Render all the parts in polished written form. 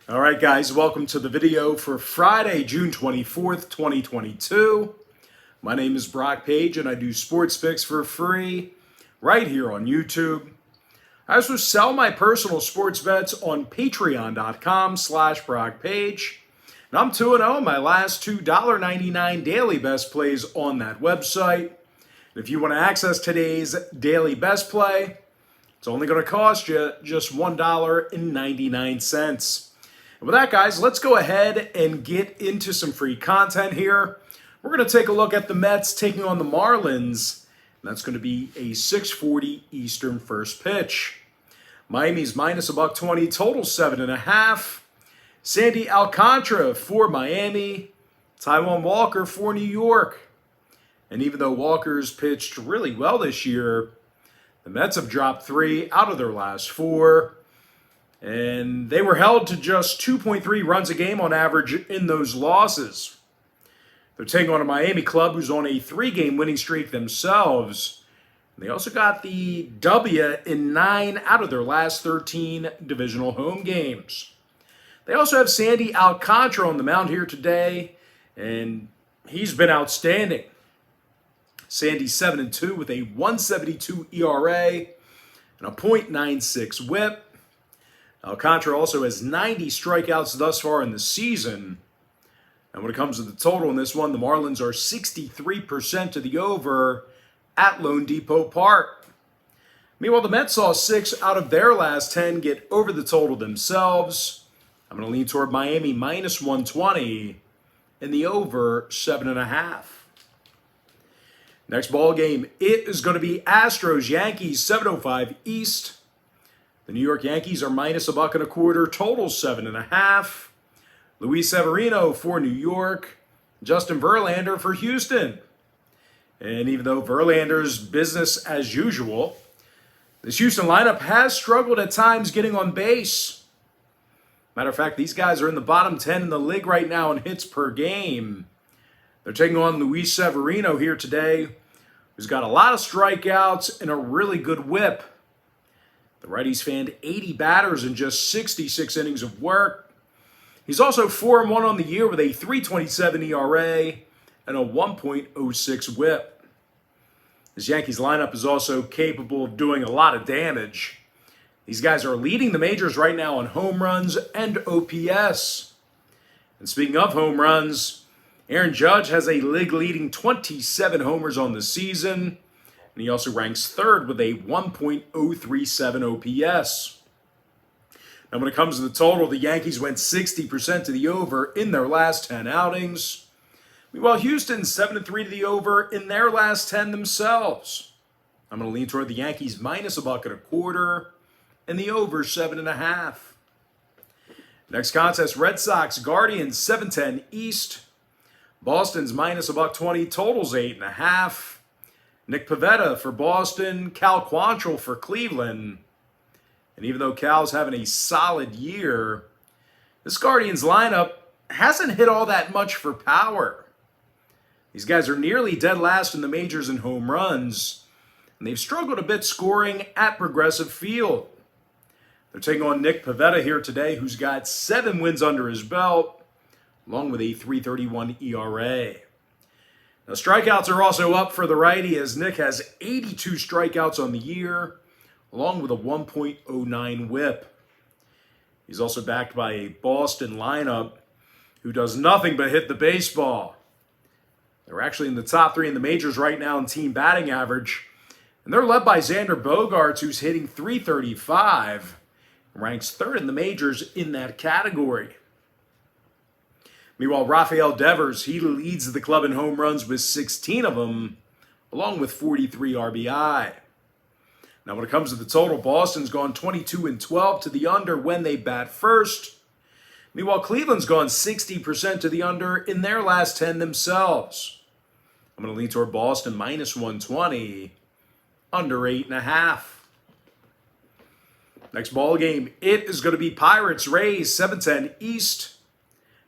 All right, guys, welcome to the video for Friday, June 24th, 2022. My name is Brock Page, and I do sports picks for free right here on YouTube. I also sell my personal sports bets on patreon.com/BrockPage. And I'm 2-0 my last two $1.99 daily best plays on that website. And if you want to access today's daily best play, it's only going to cost you just $1.99. And with that, guys, let's go ahead and get into some free content here. We're going to take a look at the Mets taking on the Marlins. And that's going to be a 6:40 Eastern first pitch. Miami's minus $1.20, total 7.5. Sandy Alcantara for Miami. Taijuan Walker for New York. And even though Walker's pitched really well this year, the Mets have dropped 3 out of their last 4. And they were held to just 2.3 runs a game on average in those losses. They're taking on a Miami club who's on a 3-game winning streak themselves. They also got the W in 9 out of their last 13 divisional home games. They also have Sandy Alcantara on the mound here today, and he's been outstanding. Sandy's 7-2 with a 1.72 ERA and a .96 WHIP. Alcantara also has 90 strikeouts thus far in the season. And when it comes to the total in this one, the Marlins are 63% to the over at Lone Depot Park. Meanwhile, the Mets saw 6 out of their last 10 get over the total themselves. I'm going to lean toward Miami minus 120 and the over 7.5. Next ball game, it is going to be Astros-Yankees, 7:05 East. The New York Yankees are minus $1.25, total 7.5. Luis Severino for New York, Justin Verlander for Houston. And even though Verlander's business as usual, this Houston lineup has struggled at times getting on base. Matter of fact, these guys are in the bottom 10 in the league right now in hits per game. They're taking on Luis Severino here today, who's got a lot of strikeouts and a really good whip. The righties fanned 80 batters in just 66 innings of work. He's also 4-1 on the year with a 3.27 ERA and a 1.06 whip. This Yankees lineup is also capable of doing a lot of damage. These guys are leading the majors right now on home runs and OPS. And speaking of home runs, Aaron Judge has a league-leading 27 homers on the season. And he also ranks third with a 1.037 OPS. Now, when it comes to the total, the Yankees went 60% to the over in their last 10 outings. Meanwhile, Houston's 7-3 to the over in their last 10 themselves. I'm going to lean toward the Yankees minus $1.25 and the over 7.5. Next contest, Red Sox, Guardians, 7:10 East. Boston's minus $1.20, totals 8.5. Nick Pavetta for Boston, Cal Quantrill for Cleveland. And even though Cal's having a solid year, this Guardians lineup hasn't hit all that much for power. These guys are nearly dead last in the majors in home runs, and they've struggled a bit scoring at Progressive Field. They're taking on Nick Pavetta here today, who's got 7 wins under his belt, along with a 3.31 ERA. Now, strikeouts are also up for the righty as Nick has 82 strikeouts on the year, along with a 1.09 whip. He's also backed by a Boston lineup who does nothing but hit the baseball. They're actually in the top 3 in the majors right now in team batting average, and they're led by Xander Bogaerts, who's hitting .335, and ranks 3rd in the majors in that category. Meanwhile, Rafael Devers, he leads the club in home runs with 16 of them, along with 43 RBI. Now, when it comes to the total, Boston's gone 22-12 to the under when they bat first. Meanwhile, Cleveland's gone 60% to the under in their last 10 themselves. I'm going to lean toward Boston minus 120, under 8.5. Next ball game, it is going to be Pirates-Rays, 7:10 East.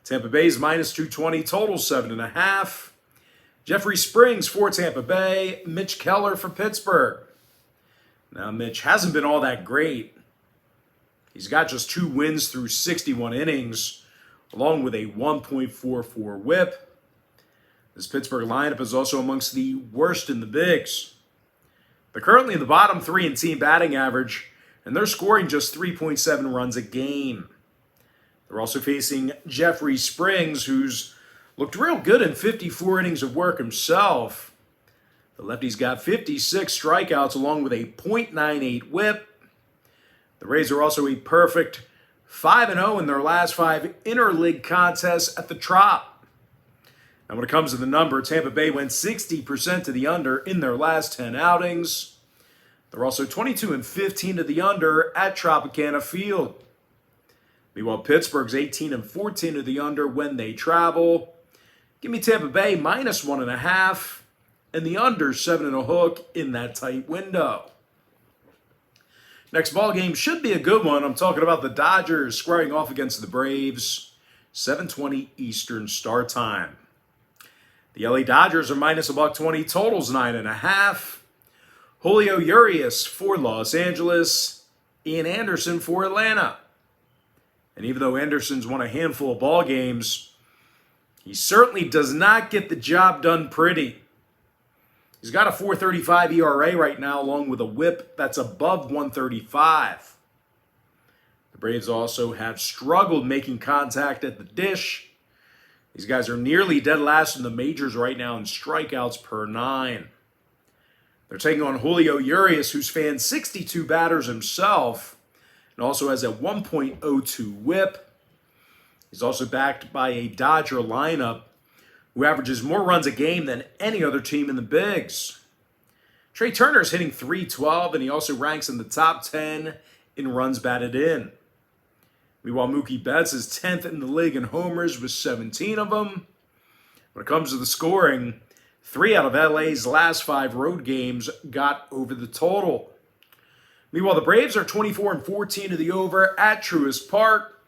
Tampa Bay's minus 220, total 7.5. Jeffrey Springs for Tampa Bay, Mitch Keller for Pittsburgh. Now, Mitch hasn't been all that great. He's got just 2 wins through 61 innings, along with a 1.44 whip. This Pittsburgh lineup is also amongst the worst in the bigs. They're currently in the bottom 3 in team batting average, and they're scoring just 3.7 runs a game. They're also facing Jeffrey Springs, who's looked real good in 54 innings of work himself. The lefty's got 56 strikeouts along with a .98 whip. The Rays are also a perfect 5-0 in their last 5 interleague contests at the Trop. Now when it comes to the number, Tampa Bay went 60% to the under in their last 10 outings. They're also 22-15 to the under at Tropicana Field. Meanwhile, Pittsburgh's 18-14 to the under when they travel. Give me Tampa Bay -1.5 and the under 7.5 in that tight window. Next ball game should be a good one. I'm talking about the Dodgers squaring off against the Braves. 7:20 Eastern start time. The LA Dodgers are -120. Totals 9.5. Julio Urias for Los Angeles. Ian Anderson for Atlanta. And even though Anderson's won a handful of ball games, he certainly does not get the job done pretty. He's got a 4.35 ERA right now, along with a whip that's above 135. The Braves also have struggled making contact at the dish. These guys are nearly dead last in the majors right now in strikeouts per 9. They're taking on Julio Urias, who's fanned 62 batters himself, and also has a 1.02 whip. He's also backed by a Dodger lineup who averages more runs a game than any other team in the bigs. Trey Turner's hitting .312, and he also ranks in the top 10 in runs batted in. Meanwhile, Mookie Betts is 10th in the league in homers with 17 of them. When it comes to the scoring, 3 out of LA's last 5 road games got over the total. Meanwhile, the Braves are 24-14 to the over at Truist Park.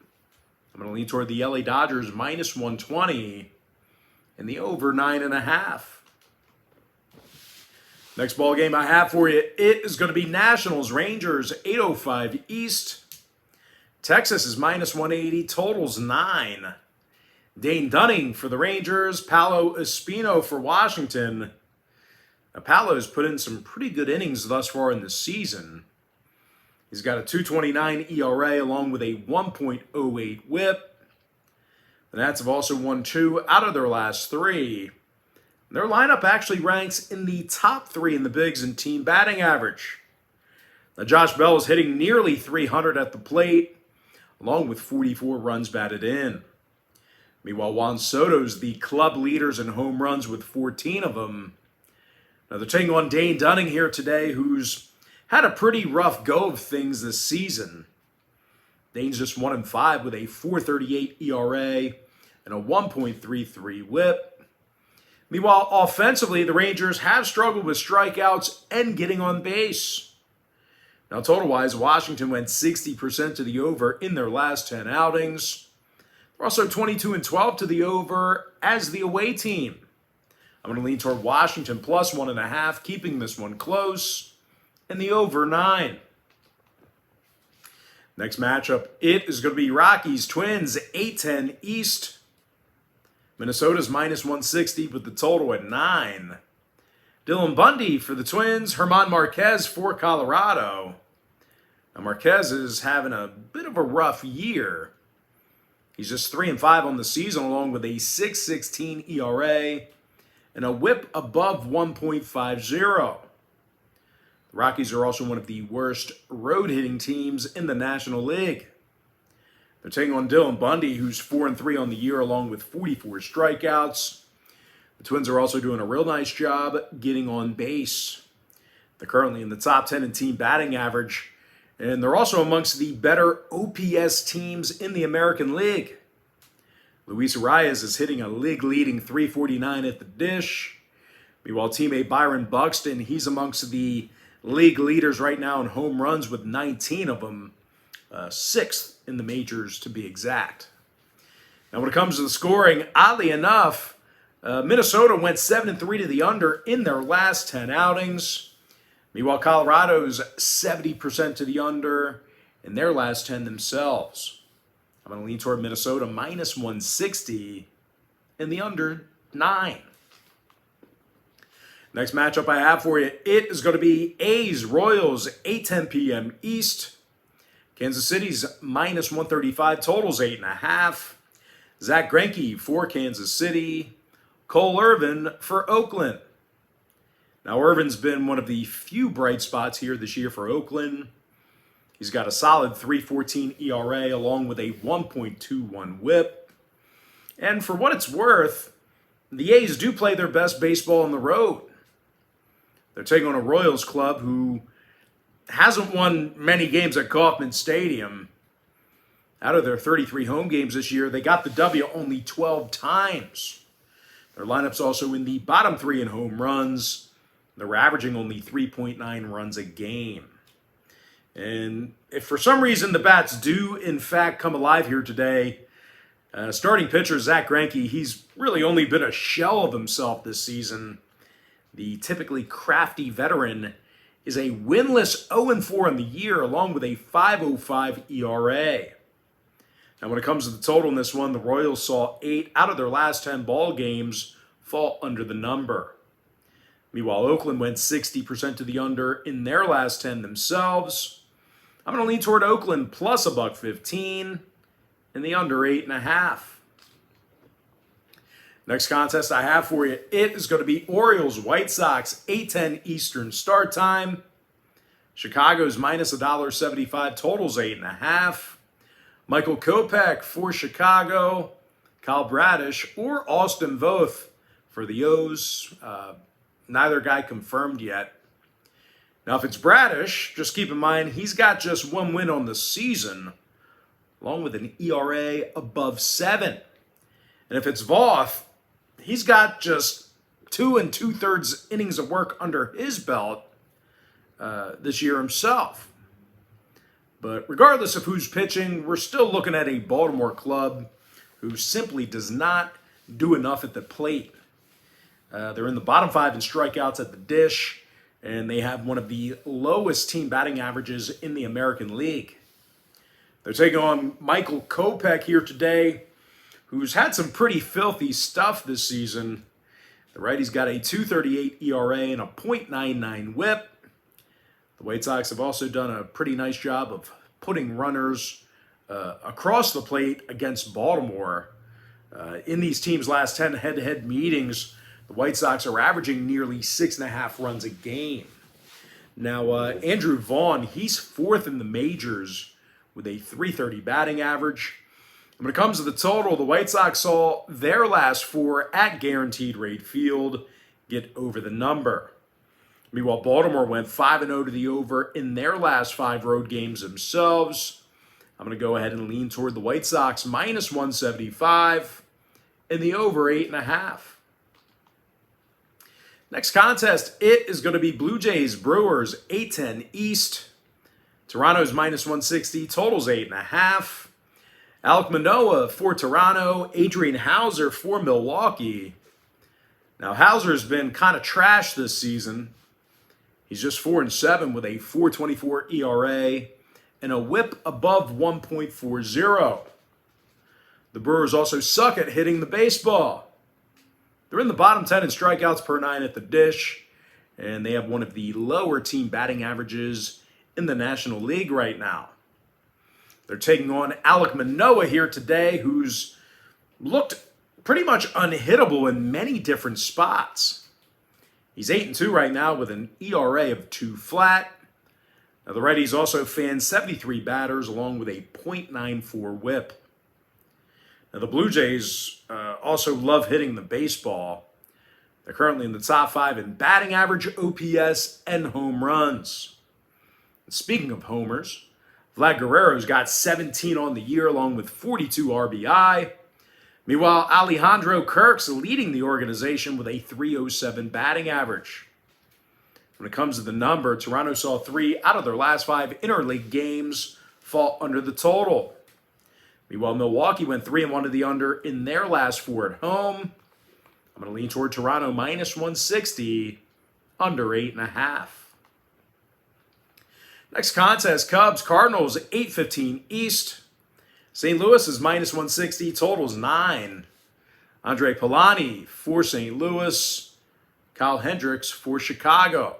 I'm going to lean toward the LA Dodgers -120 and the over 9.5. Next ball game I have for you, it is going to be Nationals Rangers 8:05 East. Texas is -180, totals 9. Dane Dunning for the Rangers, Paolo Espino for Washington. Now, Paolo's put in some pretty good innings thus far in the season. He's got a 2.29 ERA along with a 1.08 whip. The Nats have also won 2 out of their last 3. Their lineup actually ranks in the top 3 in the bigs in team batting average. Now, Josh Bell is hitting nearly 300 at the plate, along with 44 runs batted in. Meanwhile, Juan Soto's the club leaders in home runs with 14 of them. Now, they're taking on Dane Dunning here today, who's had a pretty rough go of things this season. Dane's just 1-5 with a 4.38 ERA and a 1.33 whip. Meanwhile, offensively, the Rangers have struggled with strikeouts and getting on base. Now, total-wise, Washington went 60% to the over in their last 10 outings. They're also 22-12 to the over as the away team. I'm going to lean toward Washington +1.5, keeping this one close, and the over 9. Next matchup, it is going to be Rockies Twins 8:10 East. Minnesota's -160 with the total at 9. Dylan Bundy for the Twins, German Marquez for Colorado. Now Marquez is having a bit of a rough year. He's just 3-5 on the season, along with a 6.16 ERA and a whip above 1.50. The Rockies are also one of the worst road-hitting teams in the National League. They're taking on Dylan Bundy, who's 4-3 on the year, along with 44 strikeouts. The Twins are also doing a real nice job getting on base. They're currently in the top 10 in team batting average, and they're also amongst the better OPS teams in the American League. Luis Arias is hitting a league-leading .349 at the dish. Meanwhile, teammate Byron Buxton, he's amongst the league leaders right now in home runs with 19 of them, 6th in the majors to be exact. Now when it comes to the scoring, oddly enough, Minnesota went 7-3 to the under in their last 10 outings. Meanwhile, Colorado's 70% to the under, in their last 10 themselves. I'm going to lean toward Minnesota minus 160 and the under 9. Next matchup I have for you, it is going to be A's Royals, 8:10 p.m. East. Kansas City's minus 135, totals 8.5. Zach Greinke for Kansas City. Cole Irvin for Oakland. Now, Irvin's been one of the few bright spots here this year for Oakland. He's got a solid 3.14 ERA along with a 1.21 whip. And for what it's worth, the A's do play their best baseball on the road. They're taking on a Royals club who hasn't won many games at Kauffman Stadium. Out of their 33 home games this year, they got the W only 12 times. Their lineup's also in the bottom 3 in home runs. They're averaging only 3.9 runs a game. And if for some reason the bats do, in fact, come alive here today, starting pitcher Zach Greinke, he's really only been a shell of himself this season. The typically crafty veteran is a winless 0-4 on the year, along with a 5.05 ERA. Now, when it comes to the total in this one, the Royals saw 8 out of their last 10 ball games fall under the number. Meanwhile, Oakland went 60% to the under in their last 10 themselves. I'm going to lean toward Oakland plus $1.15 and the under 8.5. Next contest I have for you, it is going to be Orioles White Sox, 8:10 Eastern start time. Chicago's minus $1.75, totals 8.5. Michael Kopeck for Chicago, Kyle Bradish or Austin Voth for the O's. Neither guy confirmed yet. Now, if it's Bradish, just keep in mind he's got just 1 win on the season, along with an ERA above 7. And if it's Voth, he's got just 2 2/3 innings of work under his belt this year himself. But regardless of who's pitching, we're still looking at a Baltimore club who simply does not do enough at the plate. They're in the bottom 5 in strikeouts at the dish, and they have one of the lowest team batting averages in the American League. They're taking on Michael Kopeck here today, who's had some pretty filthy stuff this season. The righty's got a 2.38 ERA and a .99 whip. The White Sox have also done a pretty nice job of putting runners across the plate against Baltimore. In these teams' last 10 head-to-head meetings, the White Sox are averaging nearly 6.5 runs a game. Now, Andrew Vaughn, he's 4th in the majors with a .330 batting average. When it comes to the total, the White Sox saw their last 4 at Guaranteed Rate Field get over the number. Meanwhile, Baltimore went 5-0 to the over in their last 5 road games themselves. I'm going to go ahead and lean toward the White Sox minus 175 and the over 8.5. Next contest, it is going to be Blue Jays Brewers, 8:10 East. Toronto's minus 160, totals 8.5. Alec Manoa for Toronto, Adrian Hauser for Milwaukee. Now, Hauser's been kind of trash this season. He's just 4-7 with a .424 ERA and a whip above 1.40. The Brewers also suck at hitting the baseball. They're in the bottom 10 in strikeouts per 9 at the dish, and they have one of the lower team batting averages in the National League right now. They're taking on Alec Manoa here today, who's looked pretty much unhittable in many different spots. He's 8-2 right now with an ERA of 2 flat. Now, the righties also fanned 73 batters along with a .94 whip. Now, the Blue Jays also love hitting the baseball. They're currently in the top 5 in batting average, OPS, and home runs. And speaking of homers, Vlad Guerrero's got 17 on the year along with 42 RBI. Meanwhile, Alejandro Kirk's leading the organization with a .307 batting average. When it comes to the number, Toronto saw 3 out of their last 5 interleague games fall under the total. Meanwhile, Milwaukee went 3-1 to the under in their last 4 at home. I'm going to lean toward Toronto minus 160, under 8.5. Next contest, Cubs, Cardinals, 8:15 East. St. Louis is minus 160, totals 9. Andre Polani for St. Louis. Kyle Hendricks for Chicago.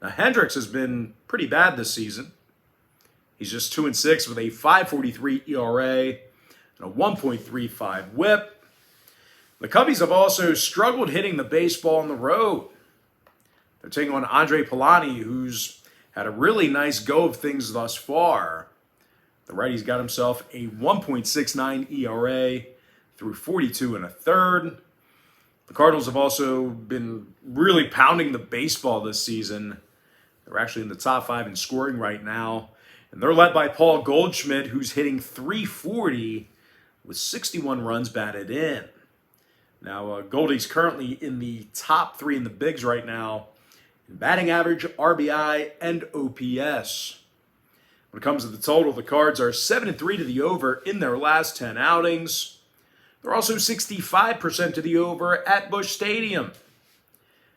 Now, Hendricks has been pretty bad this season. He's just 2-6 with a 5.43 ERA and a 1.35 whip. The Cubbies have also struggled hitting the baseball on the road. They're taking on Andre Polani, who's had a really nice go of things thus far. The righty's got himself a 1.69 ERA through 42 1/3. The Cardinals have also been really pounding the baseball this season. They're actually in the top 5 in scoring right now. And they're led by Paul Goldschmidt, who's hitting .340 with 61 runs batted in. Now, Goldie's currently in the top 3 in the bigs right now in batting average, RBI, and OPS. When it comes to the total, the Cards are 7-3 to the over in their last 10 outings. They're also 65% to the over at Busch Stadium.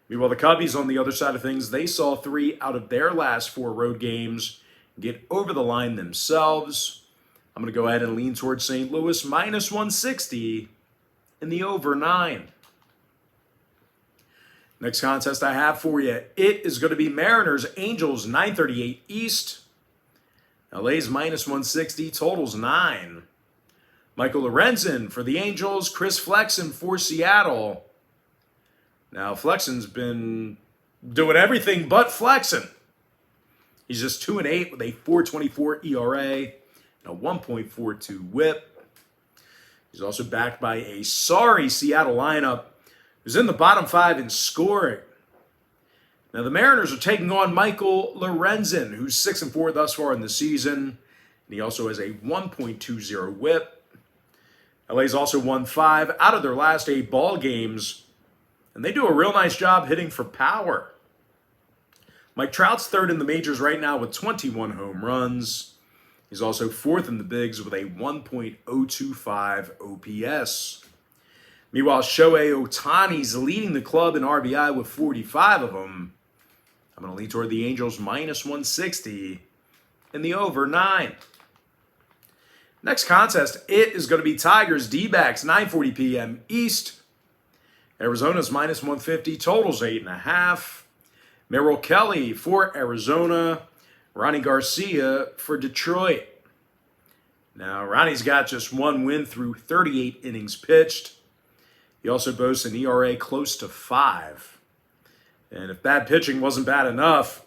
Meanwhile, the Cubbies, on the other side of things, they saw 3 out of their last 4 road games get over the line themselves. I'm going to go ahead and lean towards St. Louis minus 160 in the over 9. Next contest I have for you, it is going to be Mariners, Angels, 9:38 East. LA's minus 160, totals 9. Michael Lorenzen for the Angels, Chris Flexen for Seattle. Now, Flexen's been doing everything but flexing. He's just 2-8 with a 4.24 ERA and a 1.42 whip. He's also backed by a sorry Seattle lineup who's in the bottom 5 in scoring. Now, the Mariners are taking on Michael Lorenzen, who's 6-4 thus far in the season. And he also has a 1.20 whip. LA's also won 5 out of their last 8 ball games. And they do a real nice job hitting for power. Mike Trout's 3rd in the majors right now with 21 home runs. He's also 4th in the bigs with a 1.025 OPS. Meanwhile, Shohei Ohtani's leading the club in RBI with 45 of them. I'm going to lean toward the Angels minus 160 in the over 9. Next contest, it is going to be Tigers, D-backs, 9:40 p.m. East. Arizona's minus 150, totals 8.5. Merrill Kelly for Arizona. Ronnie Garcia for Detroit. Now, Ronnie's got just 1 win through 38 innings pitched. He also boasts an ERA close to 5. And if bad pitching wasn't bad enough,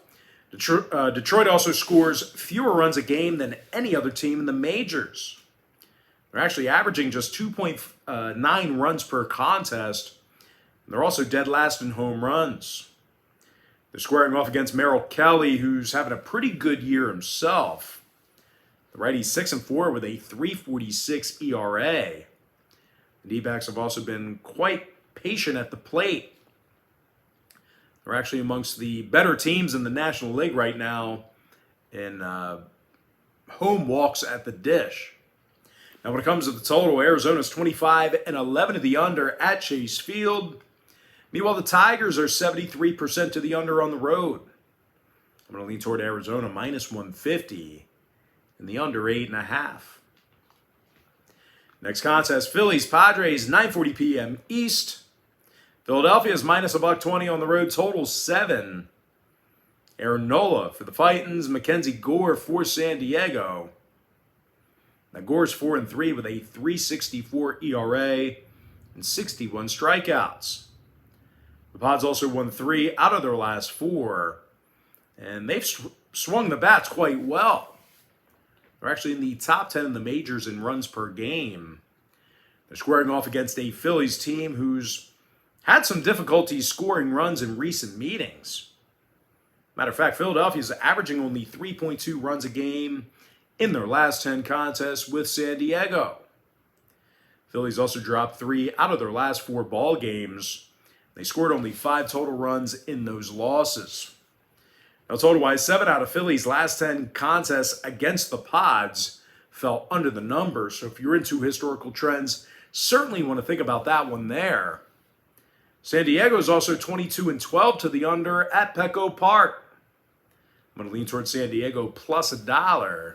Detroit also scores fewer runs a game than any other team in the majors. They're actually averaging just 2.9 runs per contest. And they're also dead last in home runs. They're squaring off against Merrill Kelly, who's having a pretty good year himself. The righty's 6-4 with a 3.46 ERA. The D-backs have also been quite patient at the plate. They're actually amongst the better teams in the National League right now in home walks at the dish. Now, when it comes to the total, Arizona's 25-11 to the under at Chase Field. Meanwhile, the Tigers are 73% to the under on the road. I'm going to lean toward Arizona minus 150 in the under 8.5. Next contest, Phillies, Padres, 9:40 p.m. East. Philadelphia's minus $1.20 on the road, total 7. Aaron Nola for the Titans, Mackenzie Gore for San Diego. Now, Gore's 4-3 with a 3.64 ERA and 61 strikeouts. The Pods also won 3 out of their last 4, and they've swung the bats quite well. They're actually in the top 10 in the majors in runs per game. They're squaring off against a Phillies team who's had some difficulties scoring runs in recent meetings. Matter of fact, Philadelphia's averaging only 3.2 runs a game in their last 10 contests with San Diego. Phillies also dropped 3 out of their last 4 ball games. They scored only 5 total runs in those losses. Now, total-wise, 7 out of Philly's last 10 contests against the Pods fell under the number. So if you're into historical trends, certainly want to think about that one there. San Diego is also 22-12 to the under at Petco Park. I'm going to lean towards San Diego plus $1.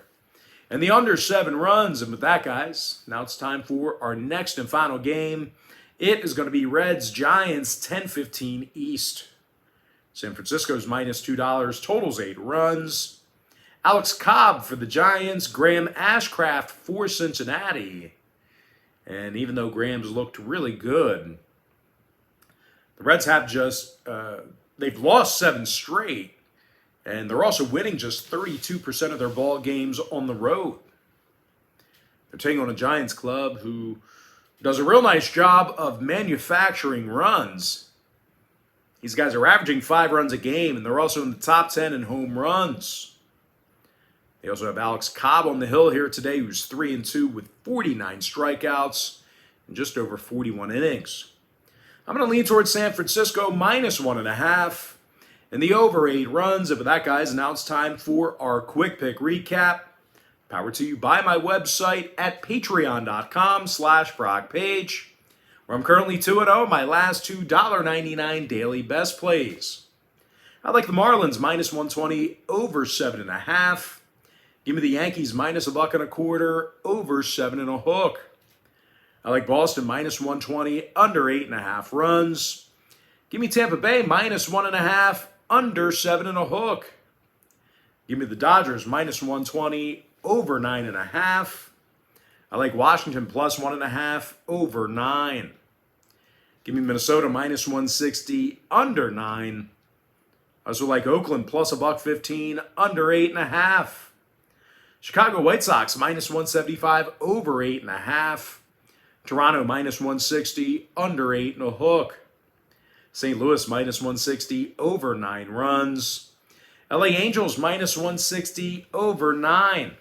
And the under 7 runs. And with that, guys, now it's time for our next and final game. It is going to be Reds-Giants, 10:15 East. San Francisco's minus $2, totals 8 runs. Alex Cobb for the Giants, Graham Ashcraft for Cincinnati. And even though Graham's looked really good, the Reds have they've lost 7 straight. And they're also winning just 32% of their ball games on the road. They're taking on a Giants club who does a real nice job of manufacturing runs. These guys are averaging 5 runs a game, and they're also in the top 10 in home runs. They also have Alex Cobb on the hill here today, who's 3-2 with 49 strikeouts and just over 41 innings. I'm going to lean towards San Francisco minus 1.5. And the over 8 runs. And with that, guys, now it's time for our quick pick recap. Powered to you by my website at patreon.com/BrockPage, where I'm currently 2-0, my last two $1.99 daily best plays. I like the Marlins minus 120 over 7.5. Give me the Yankees minus $1.25 over 7.5. I like Boston minus 120 under 8.5 runs. Give me Tampa Bay minus 1.5 under 7.5. Give me the Dodgers minus 120 over 9.5. I like Washington plus 1.5 over 9. Give me Minnesota minus 160 under 9. I also like Oakland plus $1.15 under 8.5. Chicago White Sox minus 175 over 8.5. Toronto minus 160 under 8.5. St. Louis minus 160 over 9 runs. LA Angels minus 160 over 9.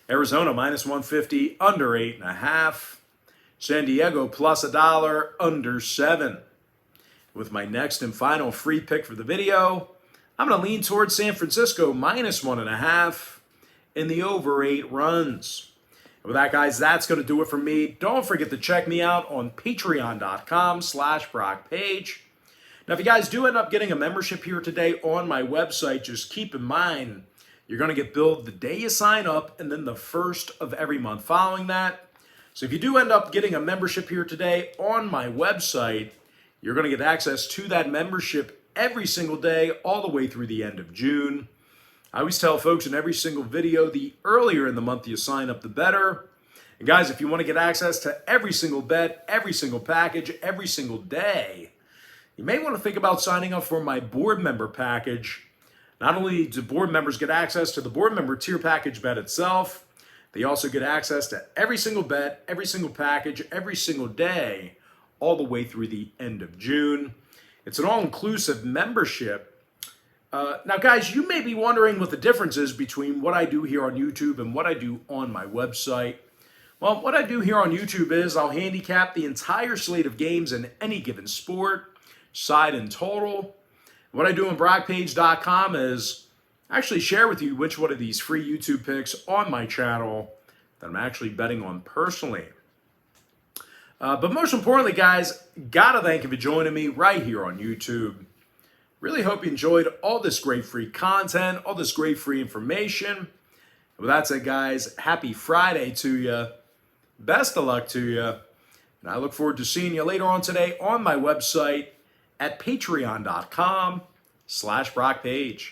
Arizona minus 150 under 8.5. San Diego plus $1 under 7. With my next and final free pick for the video, I'm going to lean towards San Francisco minus 1.5 in the over 8 runs. And with that, guys, that's going to do it for me. Don't forget to check me out on patreon.com/BrockPage. Now, if you guys do end up getting a membership here today on my website, just keep in mind, you're going to get billed the day you sign up and then the first of every month following that. So if you do end up getting a membership here today on my website, you're going to get access to that membership every single day all the way through the end of June. I always tell folks in every single video, the earlier in the month you sign up, the better. And guys, if you want to get access to every single bet, every single package, every single day, you may want to think about signing up for my board member package. Not only do board members get access to the board member tier package bet itself, they also get access to every single bet, every single package, every single day, all the way through the end of June. It's an all-inclusive membership. Now, guys, you may be wondering what the difference is between what I do here on YouTube and what I do on my website. Well, what I do here on YouTube is I'll handicap the entire slate of games in any given sport, side and total. What I do on BrockPage.com is actually share with you which one of these free YouTube picks on my channel that I'm actually betting on personally. But most importantly, guys, gotta thank you for joining me right here on YouTube. Really hope you enjoyed all this great free content, all this great free information. And with that said, guys, happy Friday to you. Best of luck to you. And I look forward to seeing you later on today on my website at patreon.com/BrockPage.